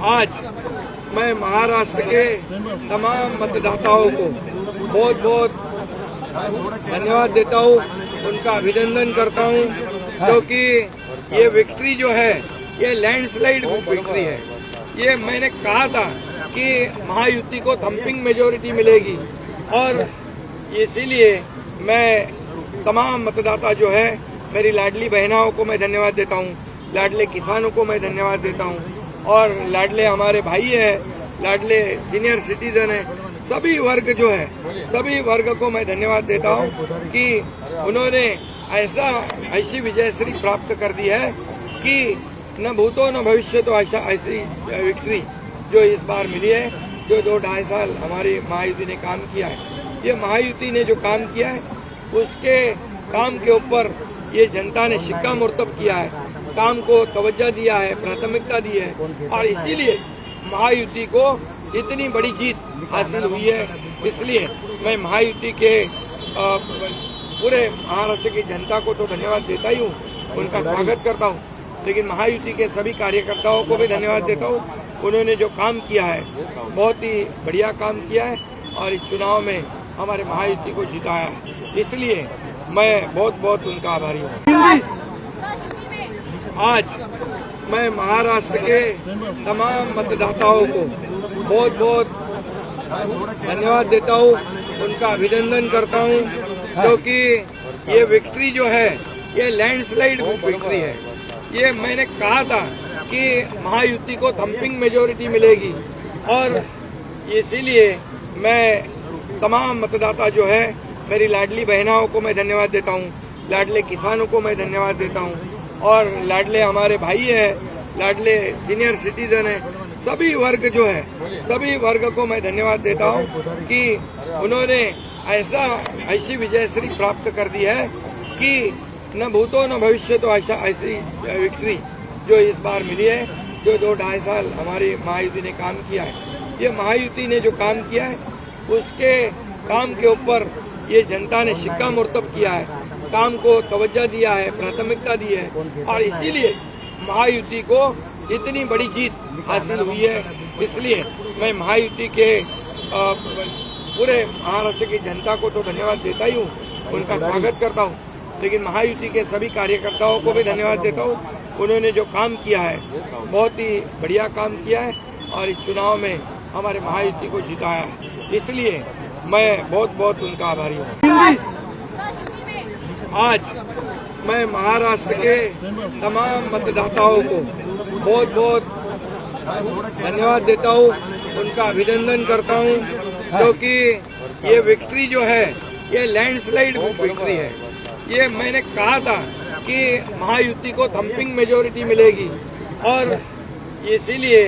आज मैं महाराष्ट्र के तमाम मतदाताओं को बहुत बहुत धन्यवाद देता हूं, उनका अभिनंदन करता हूं, क्योंकि ये विक्ट्री जो है ये लैंडस्लाइड विक्ट्री है। ये मैंने कहा था कि महायुति को थम्पिंग मेजोरिटी मिलेगी और इसीलिए मैं तमाम मतदाता जो है, मेरी लाडली बहनाओं को मैं धन्यवाद देता हूं, लाडले किसानों को मैं धन्यवाद देता हूं और लाडले हमारे भाई हैं, लाडले सीनियर सिटीजन हैं, सभी वर्ग जो है, सभी वर्ग को मैं धन्यवाद देता हूं कि उन्होंने ऐसी विजयश्री प्राप्त कर दी है कि न भूतो न भविष्य तो ऐसी विक्ट्री जो इस बार मिली है, जो 2-2.5 साल हमारी महायुति ने काम किया है। ये महायुति ने जो काम किया है उसके काम के ऊपर ये जनता ने शिक्कामोर्तब किया है, काम को तवज्जो दिया है, प्राथमिकता दी है और इसीलिए महायुति को इतनी बड़ी जीत हासिल हुई है। इसलिए मैं महायुति के पूरे महाराष्ट्र की जनता को तो धन्यवाद देता ही हूँ, उनका स्वागत करता हूँ, लेकिन महायुति के सभी कार्यकर्ताओं को भी धन्यवाद देता हूँ। उन्होंने जो काम किया है बहुत ही बढ़िया काम किया है और इस चुनाव में हमारे महायुति को जिताया है, इसलिए मैं बहुत बहुत उनका आभारी हूँ। आज मैं महाराष्ट्र के तमाम मतदाताओं को बहुत बहुत धन्यवाद देता हूं, उनका अभिनंदन करता हूं, क्योंकि ये विक्ट्री जो है ये लैंडस्लाइड विक्ट्री है। ये मैंने कहा था कि महायुति को थम्पिंग मेजोरिटी मिलेगी और इसीलिए मैं तमाम मतदाता जो है, मेरी लाडली बहनाओं को मैं धन्यवाद देता हूं, लाडले किसानों को मैं धन्यवाद देता हूं और लाडले हमारे भाई हैं, लाडले सीनियर सिटीजन हैं, सभी वर्ग जो है, सभी वर्ग को मैं धन्यवाद देता हूं कि उन्होंने ऐसी विजयश्री प्राप्त कर दी है कि न भूतो न भविष्य तो ऐसी विक्ट्री जो इस बार मिली है, जो 2-2.5 साल हमारी महायुति ने काम किया है। ये महायुति ने जो काम किया है उसके काम के ऊपर ये जनता ने शिक्कामोर्तब किया है, काम को तवज्जो दिया है, प्राथमिकता दी है और इसीलिए महायुति को इतनी बड़ी जीत हासिल हुई है। इसलिए मैं महायुति के पूरे महाराष्ट्र की जनता को तो धन्यवाद देता ही हूँ, उनका स्वागत करता हूँ, लेकिन महायुति के सभी कार्यकर्ताओं को भी धन्यवाद देता हूँ। उन्होंने जो काम किया है बहुत ही बढ़िया काम किया है और इस चुनाव में हमारे महायुति को जिताया है, इसलिए मैं बहुत बहुत उनका आभारी हूँ। आज मैं महाराष्ट्र के तमाम मतदाताओं को बहुत बहुत धन्यवाद देता हूं, उनका अभिनंदन करता हूं, क्योंकि ये विक्ट्री जो है ये लैंडस्लाइड विक्ट्री है। ये मैंने कहा था कि महायुति को थम्पिंग मेजोरिटी मिलेगी और इसीलिए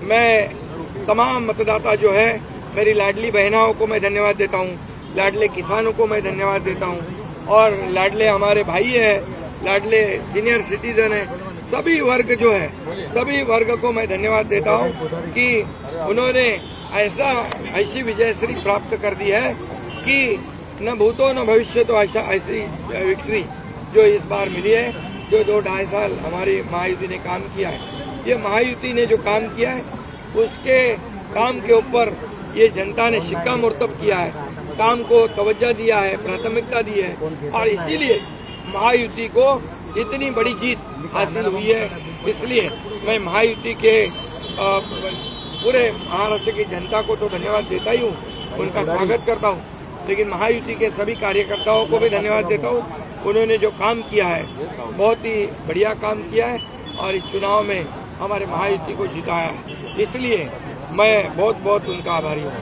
मैं तमाम मतदाता जो है, मेरी लाडली बहनाओं को मैं धन्यवाद देता हूं, लाडले किसानों को मैं धन्यवाद देता हूं और लाडले हमारे भाई हैं, लाडले सीनियर सिटीजन हैं, सभी वर्ग जो है, सभी वर्ग को मैं धन्यवाद देता हूं कि उन्होंने ऐसी विजयश्री प्राप्त कर दी है कि न भूतो न भविष्य तो ऐसी विक्ट्री जो इस बार मिली है, जो 2-2.5 साल हमारी महायुति ने काम किया है। ये महायुति ने जो काम किया है उसके काम के ऊपर ये जनता ने शिक्कामोर्तब किया है, काम को तवज्जो दिया है, प्राथमिकता दी है और इसीलिए महायुति को इतनी बड़ी जीत हासिल हुई है। इसलिए मैं महायुति के पूरे महाराष्ट्र की जनता को तो धन्यवाद देता ही हूँ, उनका स्वागत करता हूँ, लेकिन महायुति के सभी कार्यकर्ताओं को भी धन्यवाद देता हूँ। उन्होंने जो काम किया है बहुत ही बढ़िया काम किया है और इस चुनाव में हमारे महायुति को जिताया है, इसलिए मैं बहुत बहुत उनका आभारी हूँ।